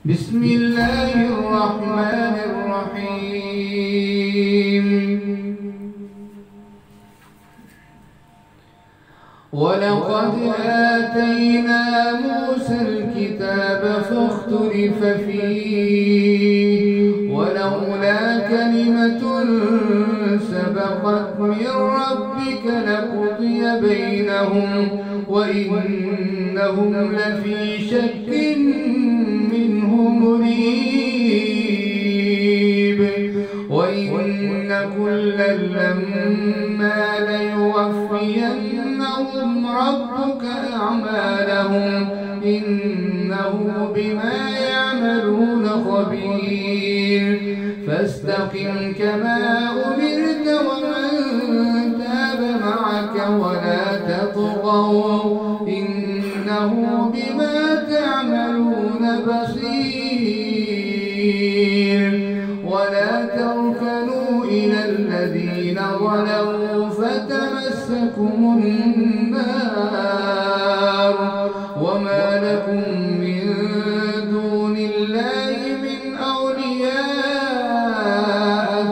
بسم الله الرحمن الرحيم. ولقد آتينا موسى الكتاب فاختلف فيه ولولا كلمة سبقت من ربك لقضي بينهم وإنهم لفي شك منه مريب. وإن كلا لما ليوفينهم ربك أعمالهم إنه بما يعملون خبير. فاستقم كما أمرت ومن تاب معك ولا تطغوا إنه بما تعملون بصير. ولا تركنوا إلى الذين ظلموا فتمسكم النار وما لكم من دون الله من أولياء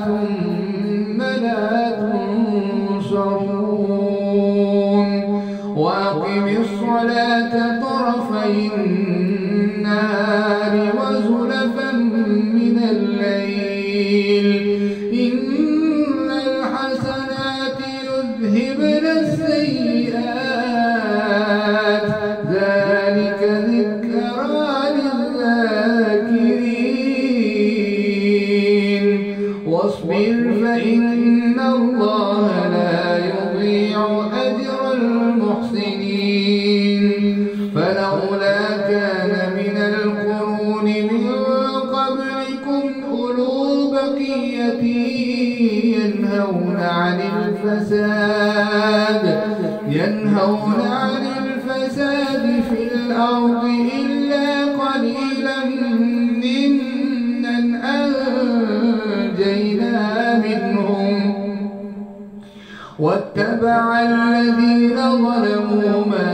ثم لا تنصرون. وأقم الصلاة طرفي النهار وزلفا من الليل إن الحسنات يذهبن السيئات ذلك ذكرى للذاكرين. واصبر فإن الله لا يضيع أجر المحسنين. فلولا كان من القرون من قبلكم أولو بقية ينهون عن الفساد في الأرض إلا قليلا ممن أنجينا منهم واتبع الذين ظلموا ما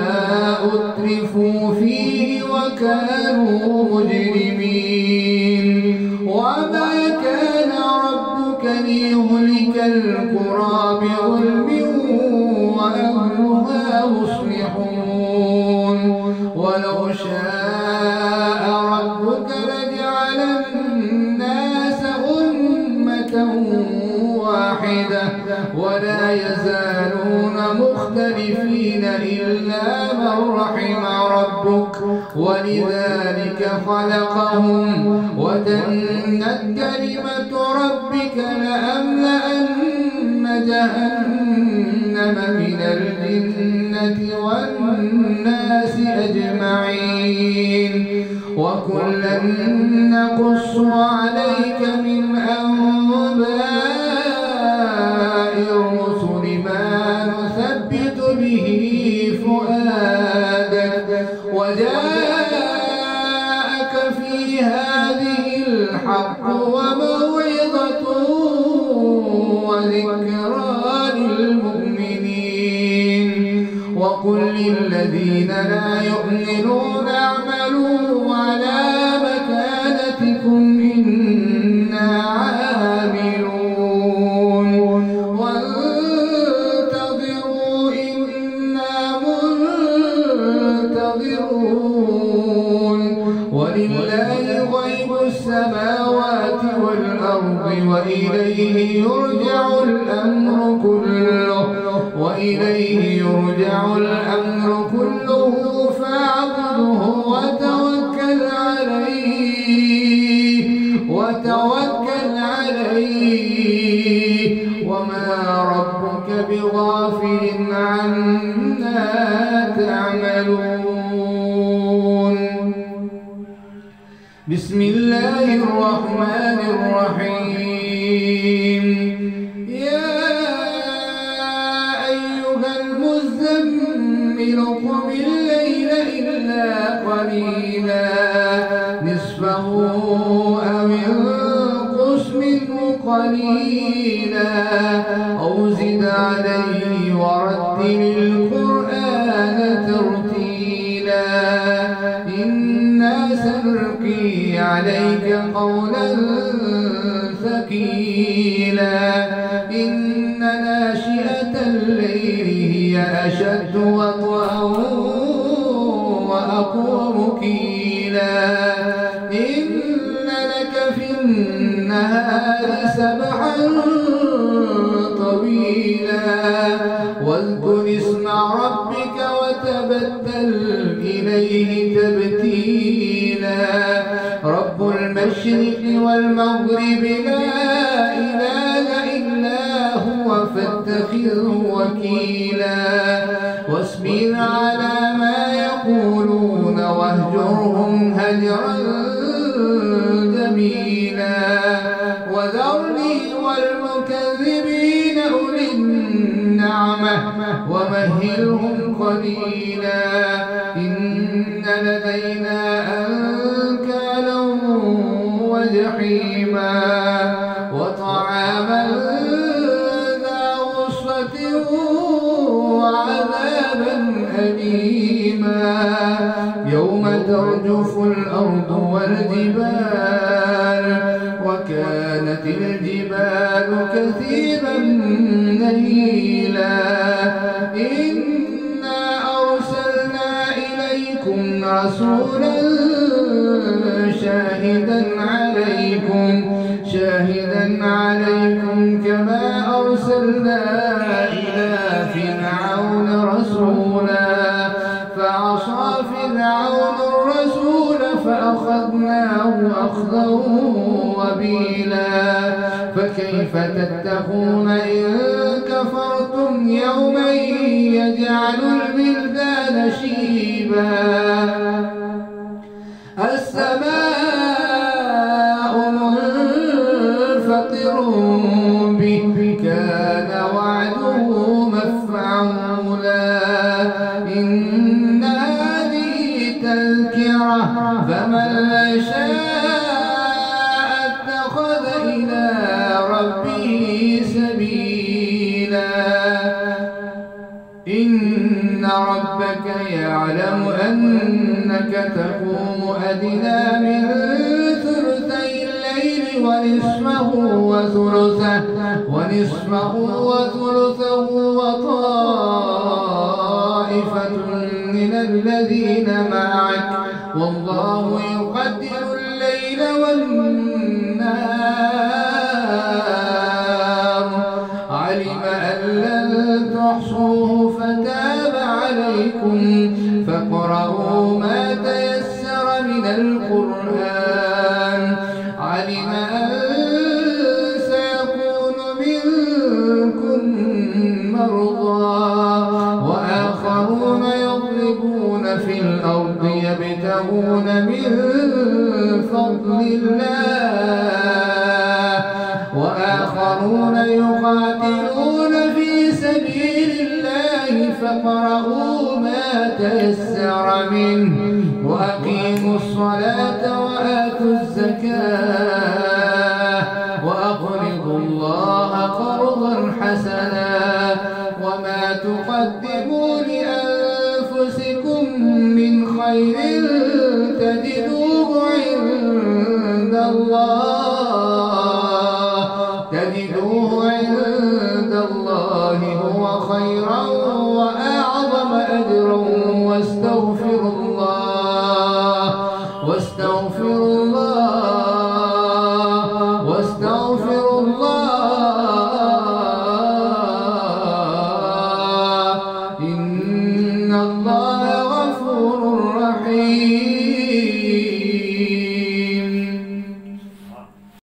أترفوا فيه وكانوا مجرمين. وما كان ربك ليهلك القرى بظلم وأهلها مصلحون. ولو شاء ربك لجعل الناس أمة واحدة ولا يزالون مختلفين إلا من رحم ربك ولذلك خلقهم. وتمت كلمة ربك لأملأن جهنم من الجنة والناس أجمعين. وكلا نقص عليك من أنباء الرسل ما نثبت به فؤادك وجاءك في هذه الحق وموعظة وذكرى للمؤمنين. وقل للذين لا يؤمنون اعملوا على مكانتكم إنا عاملون وانتظروا إنا منتظرون. ولله غيب السماوات والأرض وإليه يرجع الأمر كله فاعبده وتوكل عليه وما ربك بغافل عما تعملون. بسم الله الرحمن الرحيم. يا أيها المزمل قم الليل إلا قليلا نصفه أو انقص منه قليلا أو زد عليه ورتل القرآن ترتيلا. إنا سنلقي عليك قولا ثقيلا إن ناشئة الليل هي أشد وطئا وأقوم قيلا إن لك في النهار سبحا طويلا واذكر اسم ربك وتبتل إليه تبتيلا رب المشرق والمغرب لا إله إلا هو فاتخذه وكيلا واصبر على ما يقولون واهجرهم هجرا جميلا وذرني والمكذبين أولي النعمة ومهلهم قليلا إن لدينا أنكالا وجحيما وطعاما ذا غصة وعذابا أليما يوم ترجف الأرض والجبال وكانت الجبال كثيبا نهيلا إنا أرسلنا إليكم رسولا شاهدا عليكم كما أرسلنا إلى فرعون رسولا فعصى فرعون الرسول فأخذناه أخذا وبيلا فكيف تتقون إن كفرتم يوما يجعل البلدان شيبا السماء منفطر به كان وعده مفعولا إن هذه تذكرة فمن شاء اتخذ إلى ربه سبيلا إن ربك يعلم أنك تقوم أدنى من ثلثي الليل ونصفه وثلثه وطائفة من الذين معك والله يقدر الليل والنهار علم أن لن تحصوه فتاب عليكم فاقرؤوا ما تيسر من القرآن علم أن سيكون منكم مرضى وآخرون يضربون في الأرض يبتغون من فضل الله وآخرون يقاتلون في سبيل الله فاقرؤوا ما تيسر منه وأقيموا الصلاة وآتوا الزكاة وأقرضوا الله قرضا حسنا وما تقدموا لأنفسكم من خير تجدوه عند الله هو خيرا وأعظم أجرا واستغفر